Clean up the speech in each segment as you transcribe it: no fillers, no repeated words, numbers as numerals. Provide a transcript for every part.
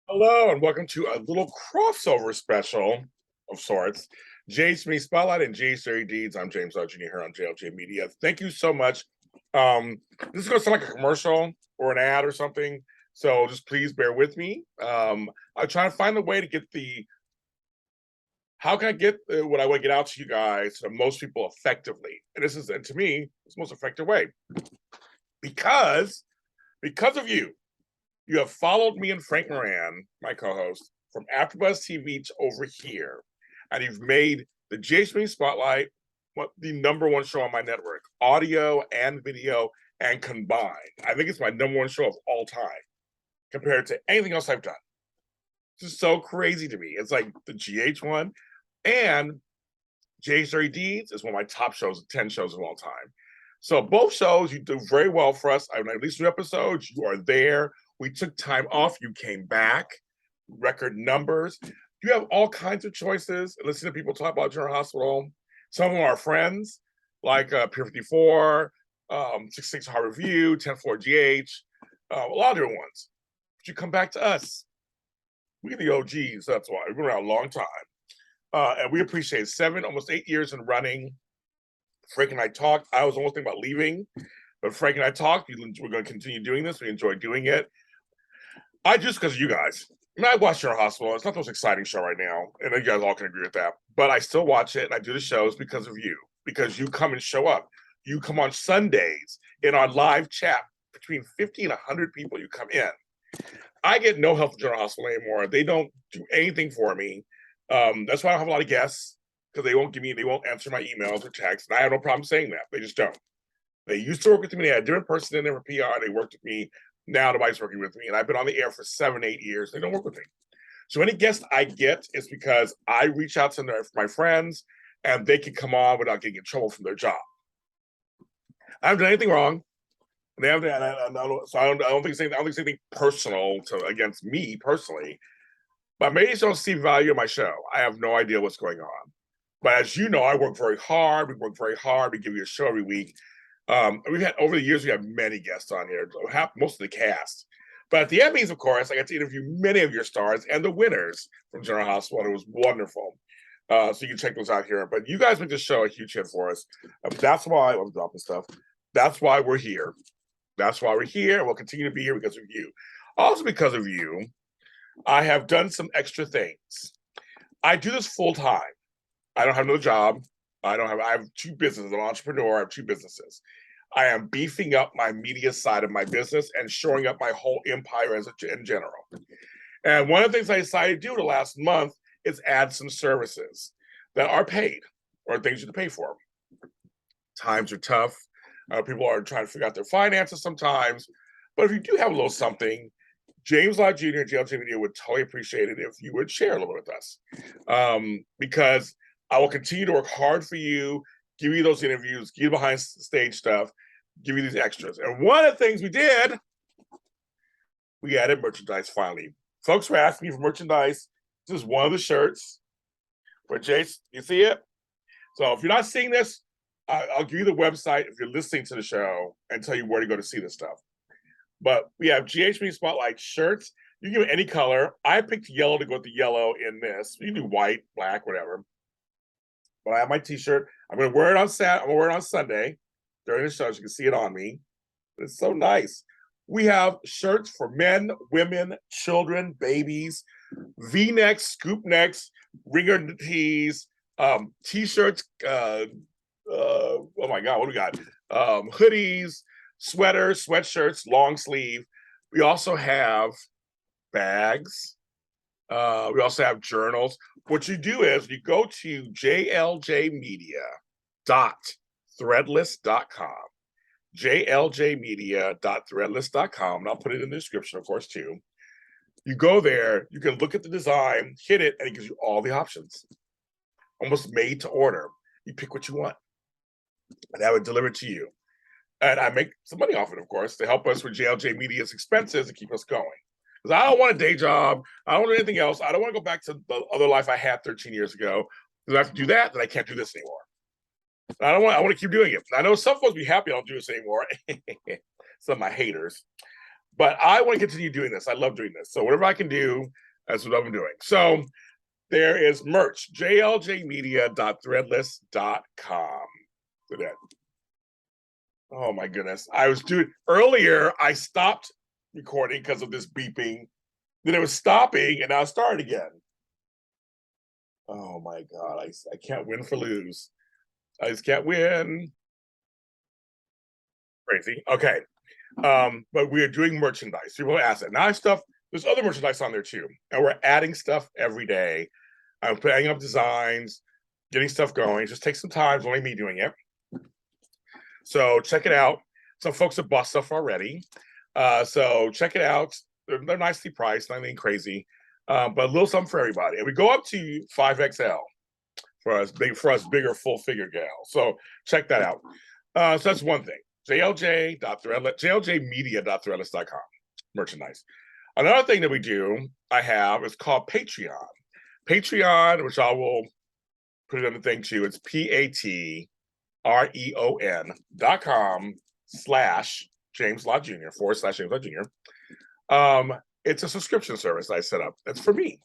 Hello, and welcome to a little crossover special of sorts. James Me Spotlight and Jay's Dirty Deeds. I'm James Lott Jr. here on JLJ Media. Thank you so much. This is going to sound like a commercial or an ad or something, so just please bear with me. I'm trying to find a way to get how can I get what I want to get out to you guys to most people effectively? And to me, it's the most effective way because of you. You have followed me and Frank Moran, my co-host, from AfterBuzz TV to over here, and you've made the Jason Spotlight the number one show on my network, audio and video and combined. I think it's my number one show of all time compared to anything else I've done. It's just so crazy to me. It's like the GH one, and Jay's Dirty Deeds is one of my top shows, 10 shows of all time. So both shows, you do very well for us. I released new episodes. You are there. We took time off. You came back. Record numbers. You have all kinds of choices. Listen to people talk about General Hospital. Some of our friends, like Pier 54, 66 Hard Review, 10-4 GH, a lot of different ones. But you come back to us. We're the OGs. That's why. We've been around a long time. And we appreciate 7, almost 8 years in running. Frank and I talked. I was almost thinking about leaving, but Frank and I talked. We're going to continue doing this. We enjoy doing it. I just because of you guys. I watch General Hospital. It's not the most exciting show right now, and you guys all can agree with that. But I still watch it, and I do the shows because of you, because you come and show up. You come on Sundays in our live chat between 50 and 100 people. You come in. I get no help from General Hospital anymore. They don't do anything for me. That's why I don't have a lot of guests, because they won't answer my emails or texts. And I have no problem saying that. They just don't. They used to work with me. They had a different person in there for PR. They worked with me. Now nobody's working with me. And I've been on the air for 7, 8 years. They don't work with me. So any guest I get is because I reach out to my friends and they can come on without getting in trouble from their job. I haven't done anything wrong. They haven't. So I don't think it's anything personal against me personally. But maybe they don't see value in my show. I have no idea what's going on. But as you know, I work very hard. We work very hard. We give you a show every week. We've had over the years, we have many guests on here, most of the cast. But at the Emmys, of course, I got to interview many of your stars and the winners from General Hospital. And it was wonderful. So you can check those out here. But you guys make this show a huge hit for us. That's why I'm dropping stuff. That's why we're here. That's why we're here. We'll continue to be here because of you. Also because of you, I have done some extra things. I do this full time. I don't have no job. I have 2 businesses. I'm an entrepreneur. I have 2 businesses. I am beefing up my media side of my business and shoring up my whole empire in general. And one of the things I decided to do the last month is add some services that are paid or things you have to pay for. Times are tough. People are trying to figure out their finances sometimes. But if you do have a little something, James Lott Jr. and JLJ Media would totally appreciate it if you would share a little bit with us. Because I will continue to work hard for you, give you those interviews, give you behind stage stuff, give you these extras. And one of the things we did, we added merchandise finally. Folks were asking me for merchandise. This is one of the shirts. Where Jace, you see it? So if you're not seeing this, I'll give you the website if you're listening to the show and tell you where to go to see this stuff. But we have GHB Spotlight shirts. You can give it any color. I picked yellow to go with the yellow in this. You can do white, black, whatever. But I have my t-shirt. I'm going to wear it on Saturday. I'm going to wear it on Sunday during the show. So you can see it on me. It's so nice. We have shirts for men, women, children, babies, V-necks, scoop necks, ringer tees, t-shirts. Oh my God, what do we got? Hoodies, sweaters, sweatshirts, long sleeve. We also have bags. We also have journals. What you do is you go to jljmedia.threadless.com, jljmedia.threadless.com, and I'll put it in the description, of course, too. You go there, you can look at the design, hit it, and it gives you all the options. Almost made to order. You pick what you want, and I would deliver it to you. And I make some money off it, of course, to help us with JLJ Media's expenses and keep us going. Because I don't want a day job. I don't want anything else. I don't want to go back to the other life I had 13 years ago. Because I have to do that, then I can't do this anymore. I want to keep doing it. I know some folks be happy I don't do this anymore. Some of my haters. But I want to continue doing this. I love doing this. So whatever I can do, that's what I'm doing. So there is merch, jljmedia.threadless.com. So that. Oh my goodness. I was doing earlier, I stopped recording because of this beeping. Then it was stopping and now it started again. Oh my God. I can't win for lose. I just can't win. Crazy. Okay. But we are doing merchandise. People ask it. Now stuff, there's other merchandise on there too. And we're adding stuff every day. I'm putting up designs, getting stuff going. It just takes some time. It's only me doing it. So check it out. Some folks have bought stuff already. So check it out. They're nicely priced, nothing crazy. But a little something for everybody. And we go up to 5XL for us bigger full figure gals. So check that out. So that's one thing. jljmedia.threadless.com. Merchandise. Another thing that we do, is called Patreon. Patreon, which I will put it on the thing too. It's patreon.com/James Lott Jr. /James Lott Jr. It's a subscription service I set up. That's for me.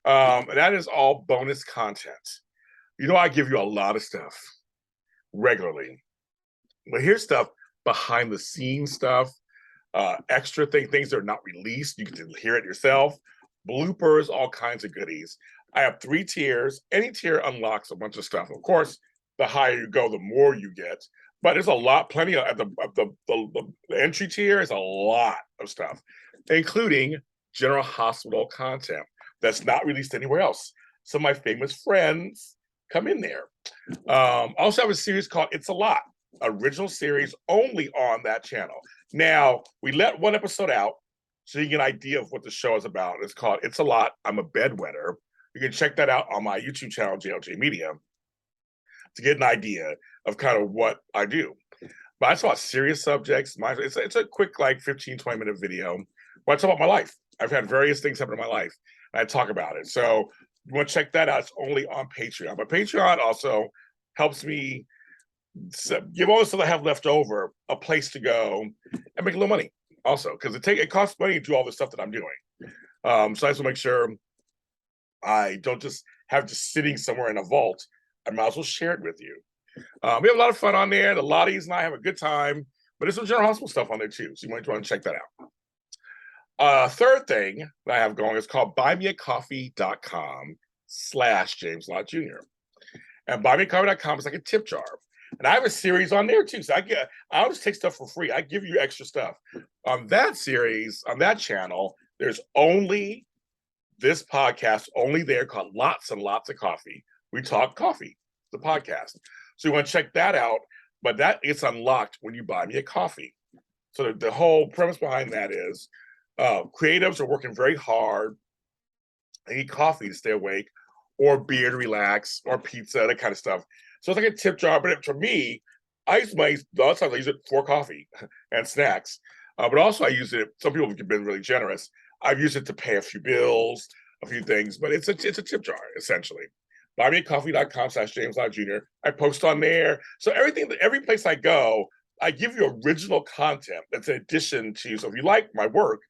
That is all bonus content. You know, I give you a lot of stuff regularly. But here's stuff behind the scenes stuff, extra things that are not released. You can hear it yourself. Bloopers, all kinds of goodies. I have 3 tiers. Any tier unlocks a bunch of stuff. Of course, the higher you go, the more you get. But there's a lot, plenty of the entry tier is a lot of stuff, including General Hospital content that's not released anywhere else. Some of my famous friends come in there. Also have a series called It's a Lot, original series only on that channel. Now, we let one episode out so you get an idea of what the show is about. It's called It's a Lot, I'm a Bedwetter. You can check that out on my YouTube channel, JLJ Media, to get an idea of kind of what I do. But I talk about serious subjects. It's a quick, like 15, 20-minute video where I talk about my life. I've had various things happen in my life, and I talk about it. So you want to check that out. It's only on Patreon. But Patreon also helps me give all the stuff I have left over a place to go and make a little money also, because it costs money to do all the stuff that I'm doing. So I just want to make sure I don't just have sitting somewhere in a vault. I might as well share it with you. We have a lot of fun on there. The Lotties and I have a good time, but there's some General Hospital stuff on there too, so you might want to check that out. Third thing that I have going is called buymeacoffee.com/James Lott Jr. And buymeacoffee.com is like a tip jar. And I have a series on there too. So I always take stuff for free. I give you extra stuff. On that series, on that channel, there's only this podcast, only there, called Lots and Lots of Coffee. We talk coffee, the podcast. So you want to check that out. But that gets unlocked when you buy me a coffee. So the whole premise behind that is creatives are working very hard. They need coffee to stay awake, or beer to relax, or pizza, that kind of stuff. So it's like a tip jar. But for me, a lot of times I use it for coffee and snacks. But also I use it, some people have been really generous. I've used it to pay a few bills, a few things, but it's a tip jar, essentially. buymeacoffee.com/James Lott Jr. I post on there. So every place I go, I give you original content that's in addition to, so if you like my work,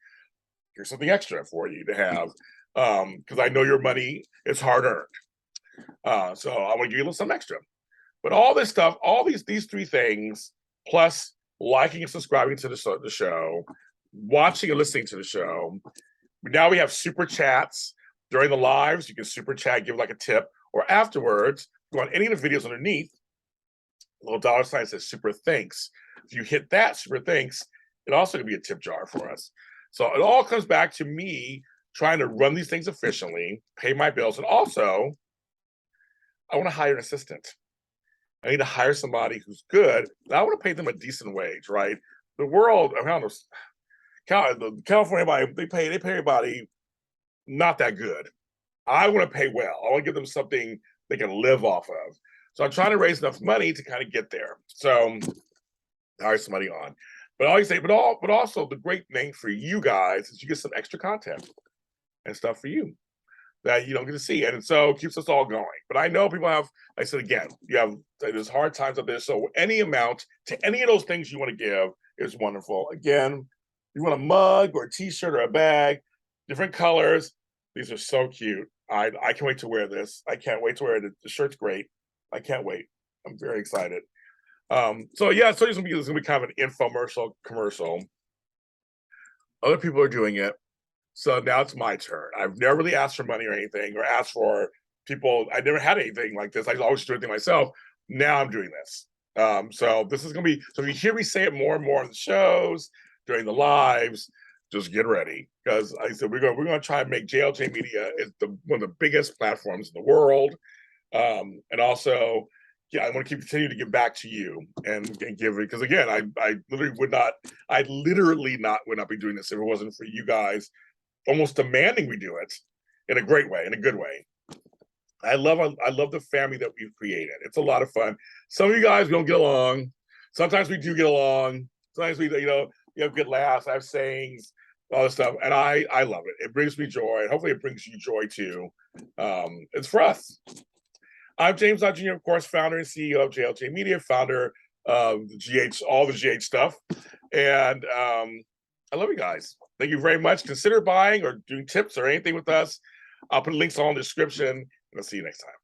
here's something extra for you to have. Because I know your money is hard earned. So I want to give you a little something extra. But all this stuff, all these 3 things, plus liking and subscribing to the show, watching and listening to the show. Now we have super chats during the lives. You can super chat, give like a tip, or afterwards, go on any of the videos underneath. A little dollar sign says super thanks. If you hit that super thanks, it also can be a tip jar for us. So it all comes back to me trying to run these things efficiently, pay my bills, and also I want to hire an assistant. I need to hire somebody who's good. And I want to pay them a decent wage, right? The world around us, California, they pay everybody not that good. I want to pay well. I want to give them something they can live off of. So I'm trying to raise enough money to kind of get there. So hire somebody on. But also the great thing for you guys is you get some extra content and stuff for you that you don't get to see. And so it keeps us all going. But I know people have, like I said again, there's hard times out there. So any amount to any of those things you want to give is wonderful. Again, You want a mug or a t-shirt or a bag, different colors. These are so cute. I can't wait to wear this. I can't wait to wear it. The shirt's great. I can't wait. I'm very excited. So yeah, so it's gonna be kind of an infomercial commercial. Other people are doing it. So now it's my turn. I've never really asked for money or anything or asked for people. I never had anything like this. I always do everything myself. Now I'm doing this. So this is gonna be, so if you hear me say it more and more in the shows, during the lives, just get ready. Because like I said, we're gonna try and make JLJ Media is one of the biggest platforms in the world. And also, yeah, I want to continue to give back to you and give it, because again, I literally would not, would not be doing this if it wasn't for you guys almost demanding we do it in a great way, in a good way. I love the family that we've created. It's a lot of fun. Some of you guys we don't get along. Sometimes we do get along. Sometimes you have good laughs. I have sayings, all this stuff, and I love it. It brings me joy. Hopefully, it brings you joy too. It's for us. I'm James Lott Jr., of course, founder and CEO of JLJ Media, founder of the GH, all the GH stuff, and I love you guys. Thank you very much. Consider buying or doing tips or anything with us. I'll put links all in the description, and I'll see you next time.